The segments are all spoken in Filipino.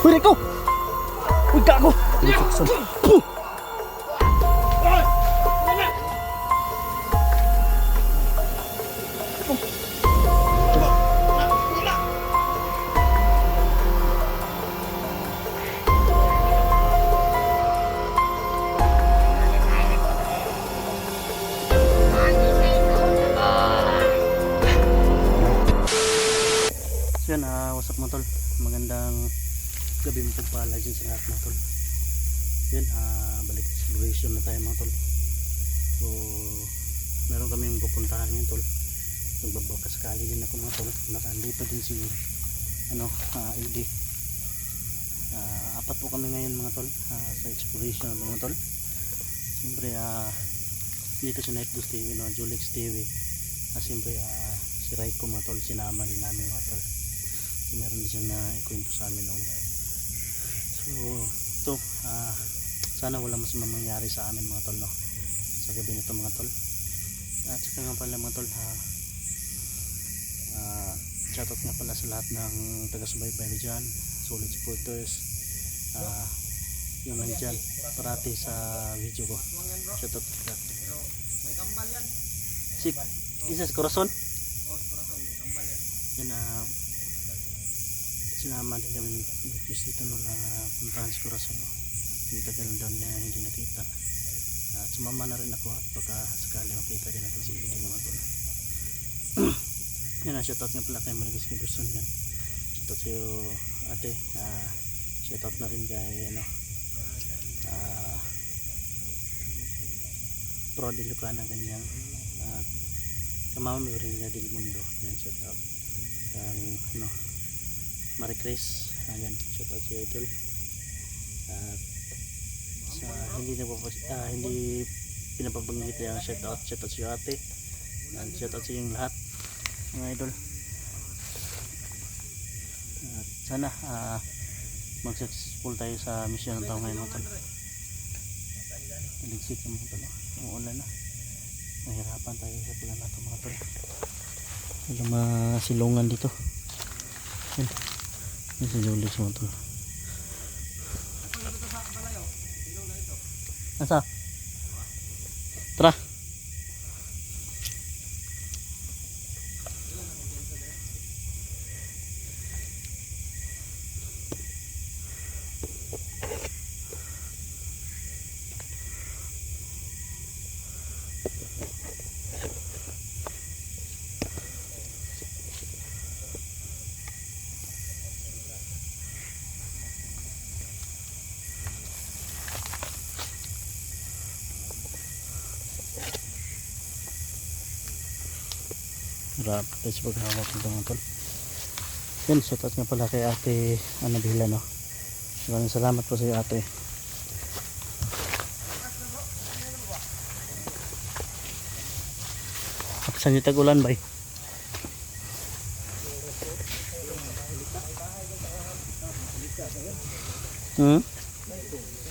Uy, Rico! Uy, gago! Insuksan. So yan, what's up mga tol? Magandang gabi mo pagpala dyan sa lahat mga tol. Yan, balik exploration na tayo mga tol. So, meron kaming pupuntahan ngayon tol. Nagbabakasakali din ako mga tol. Nakandito din si AD. Apat po kami ngayon mga tol sa exploration na mga tol. Siyempre, dito si Night Ghost TV, Julix TV. Siyempre, si Raiko mga tol, sinama din namin mga tol. Meron din siya na ikwento sa amin noon. So ito, sana wala mas mangyari sa amin mga tol, no? Sa gabi nito mga tol. At saka nga pala mga tol, shoutout nga pala sa lahat ng taga-subaybay dyan, solid supporters, yung nandyan parati sa video ko. Shoutout lahat. May kambal yan. Isas Corazon? Oh, Corazon, may kambal yan. Yan sinama din kami dito nung puntahan si Corazon, no? Yung tagal daw niya hindi nakita, at sumama na rin ako at baka sakali makita din natin si Edi mga tol. Yan, shoutout nga pala kay Margis Kiberson yan. Shoutout sa'yo ate, shoutout na rin kay Pro de Lucana ganyan, at kamama mo rin niya Del Mundo yan, shoutout kang Marie Chris, ayan, shoutout si Idol. At sa hindi pinapabanggit yung shoutout si ate, and shoutout sa yung lahat mga idol. At sana mag-successful tayo sa mission ng taong ngayon mga tol. Aligsik yung mga tol, umuulan na, nahirapan tayo sa pula nato mga tol. Walang masilungan dito. Yan, yan si Julix mga tol. Asa? Tara. Rap, let's paghawak ng mga tol. Yan, shoutout nga pala kay ate Anabila, no? Maraming salamat po sa iyo ate. Saan yung tag-ulan ba eh?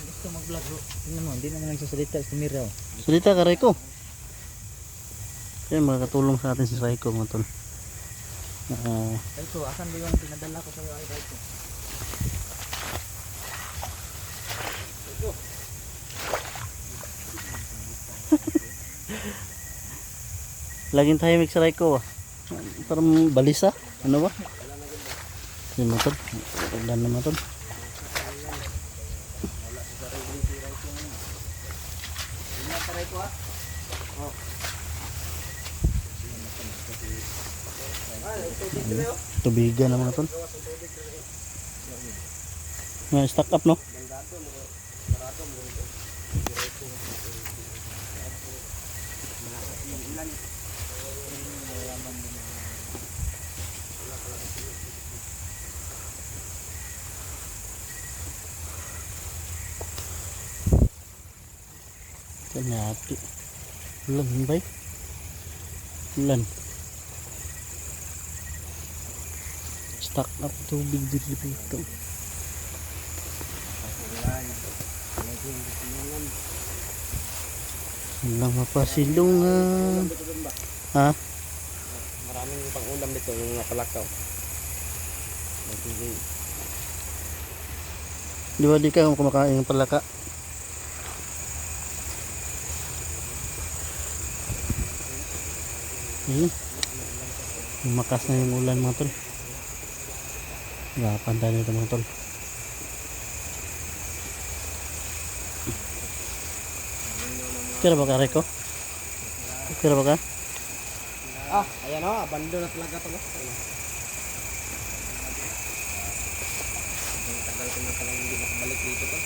Gusto mag-vlog, hindi naman nagsasalita sa camera. Salita ka Raiko. Yan, makakatulong sa atin si Raiko mga tol. Raiko, asan ba yung pinadala ko sa iyo ay Raiko? Laging tahimik si Raiko parang balisa, ano ba? Yan mga tol, ulan na mga tol. Tubigan na mga tol. Nga stack up, no? Kanyati ulan ba? Ulan. Stuck up tubig dito. Walang mapasilungan. Ha? Maraming pang-ulam dito yung napalakaw. Di ba di ka kumakain ng palaka? Ayun. Makas na yung ulan mga tol. Pantay na ito mga tol. Kira ba ka Rico? Kira ba ka? Ah, ayan o, abando na talaga ito. Tagal ko na palang hindi nakabalik dito to.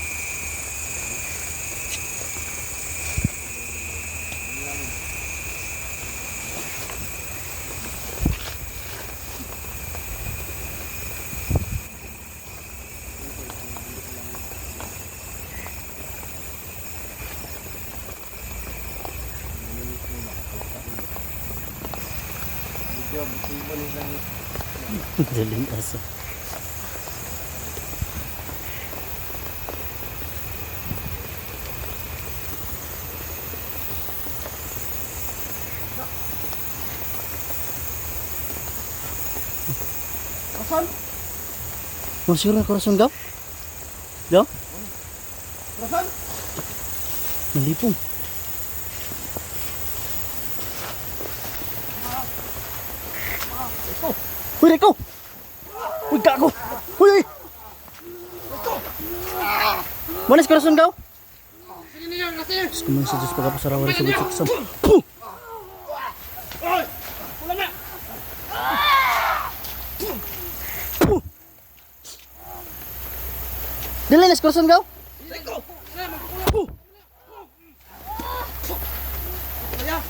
Daling aso. Asan? Masih na corazon daw? Daw? Asan? Nalipong. Uy, Rico! Uy, gago! Uy! Manis corazon daw? Sige niya, kasi! Terus kemudian sejus pagkapasarawan sa butsik. Puh! Oy! Wala na! Puh! Dilinis corazon daw? Rico! Puh! Kaya!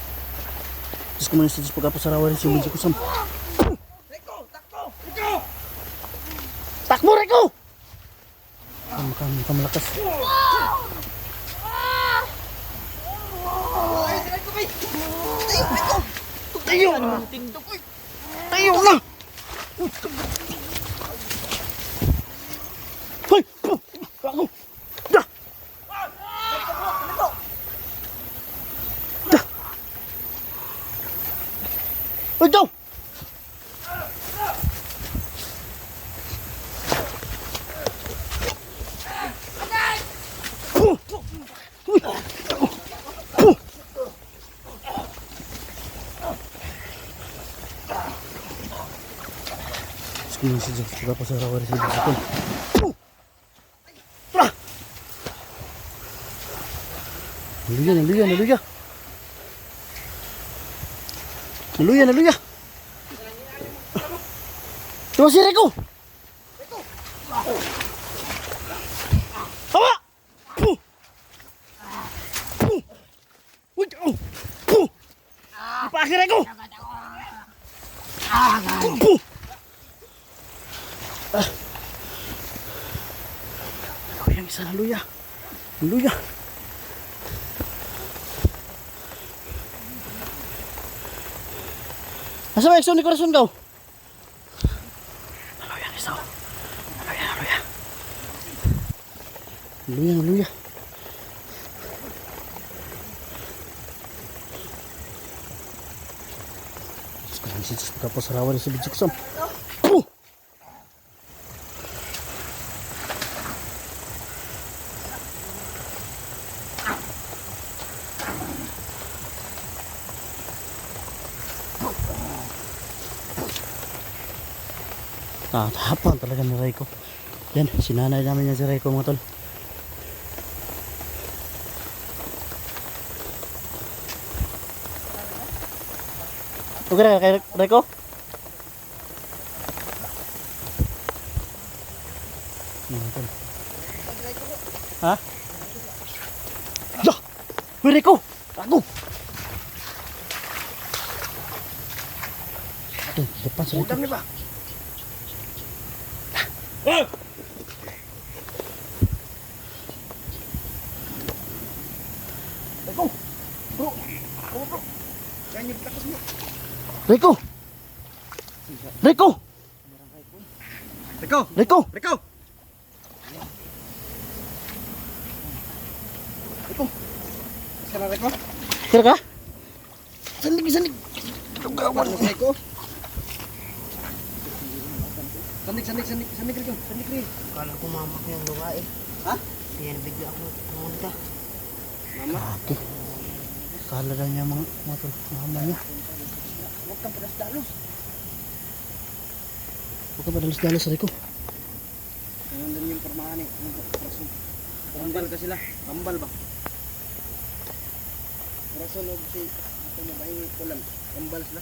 Terus kemudian sejus pagkapasarawan sa butsik. Rico! Takto! Rico! Takbo, Rico! Kamu lakas. Ay, Rico kay! Rico! Tayo! Tindok! Uy! Tayo na! Hoy! Puh! Gago! Da! Da! Hoy, daw! Puh! Uy! Puh! Sekian sejak berapa sarawari sih betul. Naluya, naluya, naluya. Naluya, naluya. Terus si Rico. Hawa. Puh. Puh. Uy, oh. Puh. Dipakai Rico. Puh. Yang isa naluya. Naluya. Asa ba action ni corazon kau? Naluya isa. Naluya, naluya. Naluya, naluya. Sekarang sih kapos rawan sa bijik sam. Tahapan talaga ni Rico. Yan, sinanay namin yan si Rico mga tol. Okay na kay Rico? Mga tol. Ha? Ya! Uy, Rico! Tago! Ito, depan sa Rico. Ba? Rico! Bro! Bro! Bro! Kanya lakas mo! Rico! Rico! Rico! Rico! Rico! Rico! Sana Rico? Kira ka? Sandig, sandig. Rico! Sandik Rico. Kala ko mama ko yung babae. Ha? Kaya nabigla ako pumunta. Mama? Kaki. Kala lang niya mga tol. Mama niya. Huwag kang padas-dalos. Huwag ka madalas-dalas Rico. Ganun din yung pormahan eh. Kambal ka sila. Kambal ba? Rason o si ako mabahingi ko lang. Kambal sila.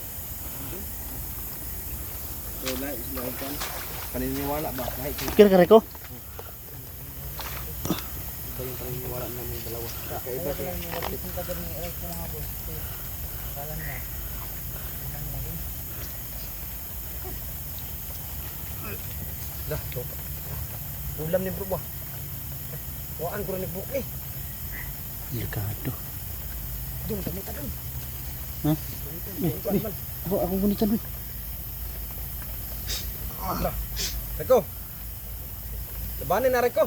So lahat sila kan. Paniniwala ba? Lahat sila. Kira ka Rico? Ito yung paniniwala namin dalawa. Kakaiba sila. Punta doon ni Eric ko mga boss. Kala niya. Dah, to. Ulam ni bro ba? Waan ko ni buk eh. Delikado. Dun kami ta dun. Ha? Ako gunitan mo. Reko. Labanin na Reko.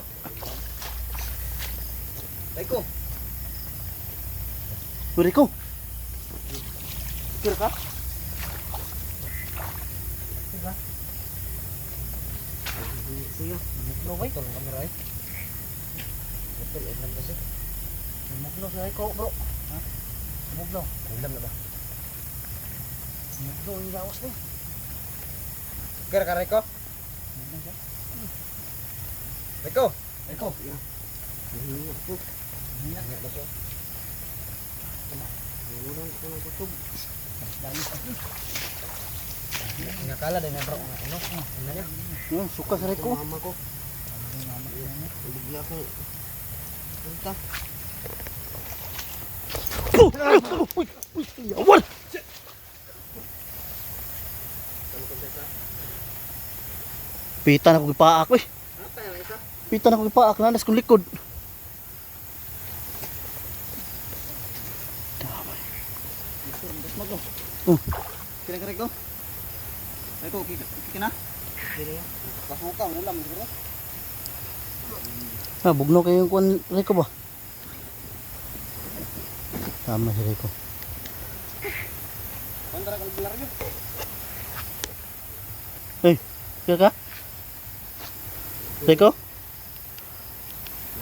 Reko. Rico. Kira ka? Kuya, muklo ba? Tolong kamera eh. Betul, ulam kasi. Muklo sa Rico bro. Ha? Muklo. Ulam na ba? Muklo yung lawas na. Kira ka Reko? Reko. Rico. Hihinga ako. Hihinga ba siya? Ulan ko ng kusog. Dami kasi. Nakala din na bro. Ano? Ano niya? Suka sa Rico. Mama ko. Bigla akong punta. Awal! Pitan ako gipaak eh. Apa yang isa? Pitan ako gipaak nanas kong likod. Kira ka Reko? Reko, kikina? Kira yan. Kasuka, ulam siguro. Bugno kayo yung kuwan Rico ba? Tama si Rico. Pandara ka belar yun. Kira ka? Rico?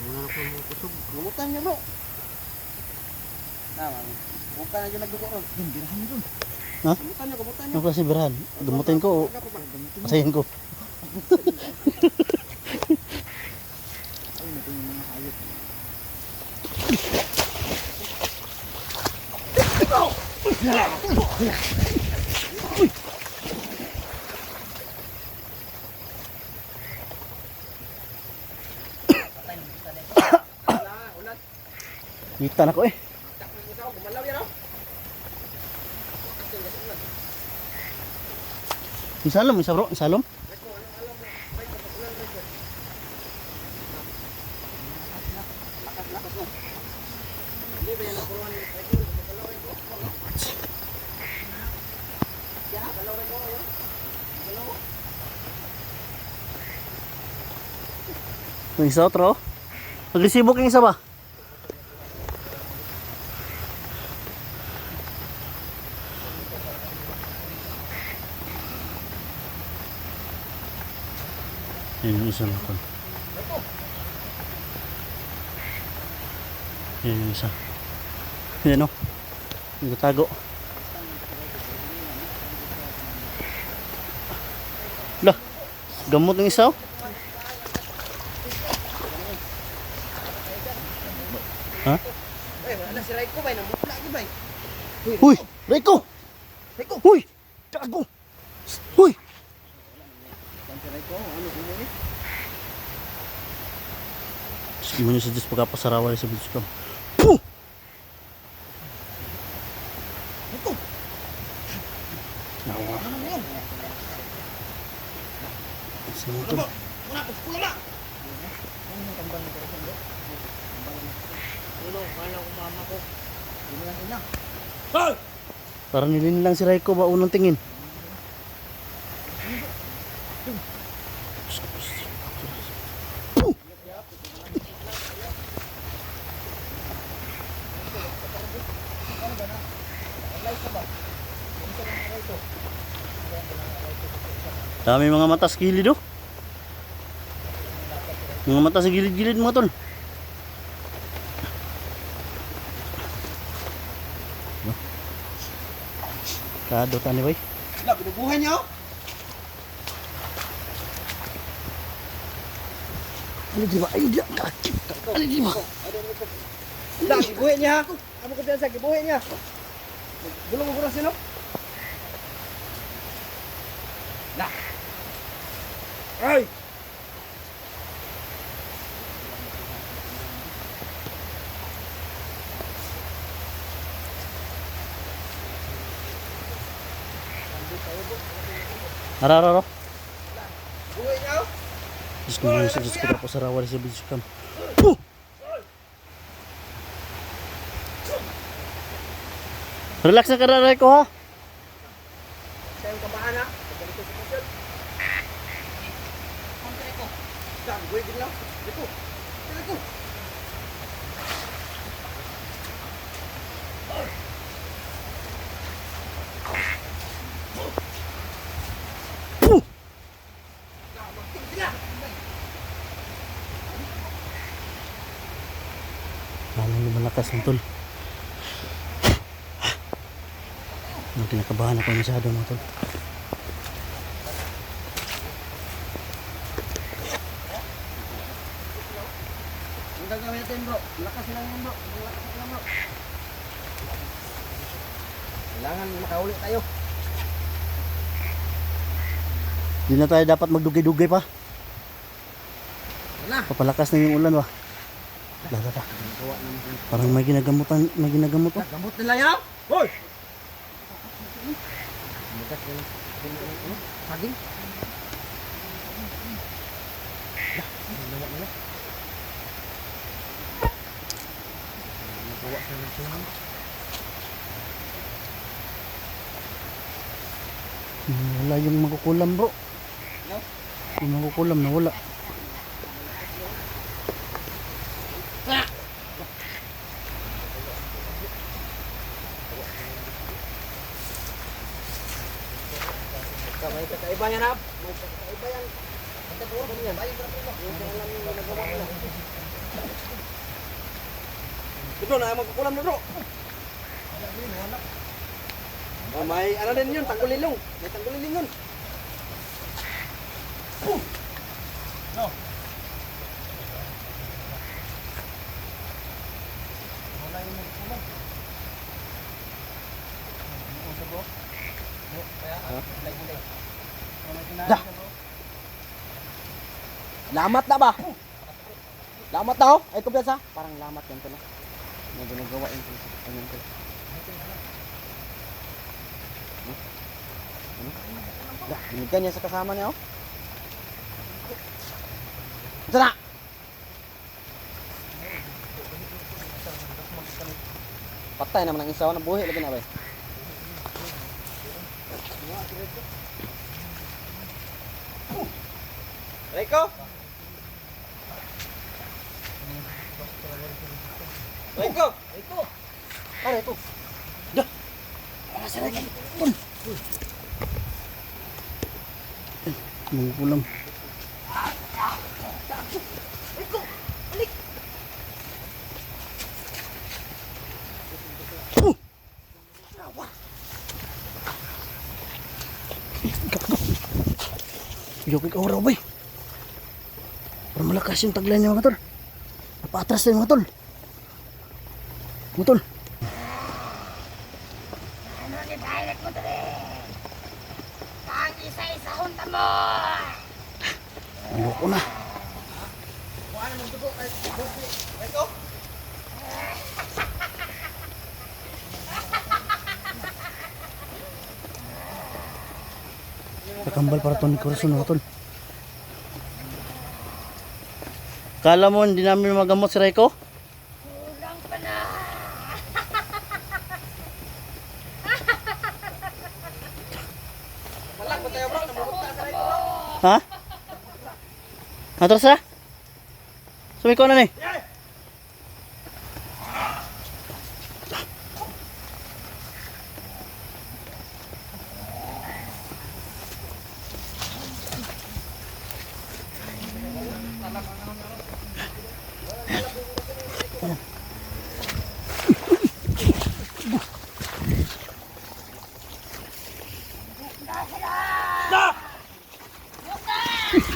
Ulan ko ng kusog. Gumutan niyo bro. Tama. Bukan aja nagdugo ron. Birahan niyo dun. Ha? Gumutan niyo. Ano kasi birahan? Dumutin ko o pasayin ko? Ay, natin yung mga hayop. Pitan ako eh. Isalom, isa bro, isalom. Yung isa otro. Maglisibok yung isa ba? Yan yung isa lang. Yan yung isa. Yan o. Yung tago. Lah. Gamot ng isa o. Ha? Eh, wala si Raiko bay, namutla ko bay. Huy! Rico! Raiko. Huy! Tago! Huy! Si Raiko, ano mo ni? Sige mo nyo sa Diyos pagkapasarawa sa Diyos ko. Puh! Raiko. Nawa. Ano mo yan? Sinito. Wala ko, wala. Ano kambal ni Raiko? Ulo, kala ko mama ko. Ano lang ina? Parang nilin lang si Raiko ba unang tingin. Puh! Dami mga mata sa kilid oh. Mga mata sa gilid-gilid mga tol. Kado tani boy. Lah, binubuhay niyo. Ano di ba? Ay, di kaki. Ano di ba? Lah, gibuhay niya. Amo ko sa gibuhay niya. Gulong mo sino? Lah. Ay. Araro. Buhay niyo. Diyos ko mga sa Diyos ko tapos arawa sa Diyos ko. Relax na kararay ko ha. Sa yung kabahan ha. Ganito sa kusyon. Saan? Buhay din lang. Dito. Dito. Lalong lumalakas ng tol. Kinakabahan ako masyado mga tol. Ang gagawin natin bro. Lakas lang yan bro. Lakas lang bro. Kailangan makauli tayo. Hindi na tayo dapat magdugay-dugay pa. Wala. Papalakas na yung ulan ba? Laga pa. Parang may ginagamutan, may ginagamot oh. Gamot nila yan. Hoy! Saging. Wala yung makukulam bro. Yung makukulam na wala. May kakaiba yan ha. May kakaiba yan. Ang taturo ba niyan? Bayan ka po. Yung alam yung nagawa nila. Bro, na magkukulam na bro. Oh, may ano din yun, tanggulilong. May tanggulilong yun. No. Wala yung magkukulam. Dah. Lamat na ba? Lamat na oh. Ay kumpiyansa. Parang lamat yan to no. May ginagawa yun to. Ano to? Dah, binigyan niya sa kasama niya oh. Ito na. Patay naman ang isa. Nabuhi lagi na ba? Rico? Rico? Rico? Pare ito. Dah. Wala sa lagi. Makukulam. Rico, balik. Yokik oraw boy. Parang malakas yung tagline niya mga tol. Napatras na yung mga tol. Mga tol. Ano ni pilot mo dali? Pang isa-isa hunta mo! Ayoko na. Rico? Kakambal para to ni Corazon mga tol. Kala mo hindi namin magamot si Raiko? Kulang pa na! Walang ba tayo bro? Namupunta sa Rico. Ha? Atras na? Sumiko na ni.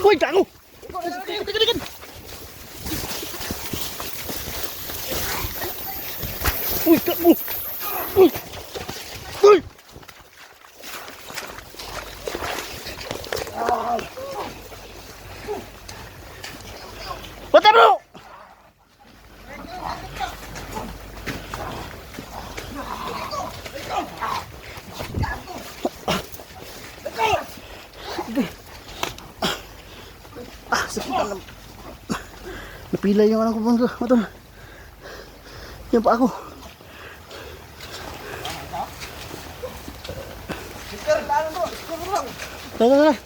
Uy, gago! Tigan! Uy, gago! Uy! Uy! What bro? Sakit na. Napila yung anak ko bang matol. Yan pa ako. Mister, paano to? Tara.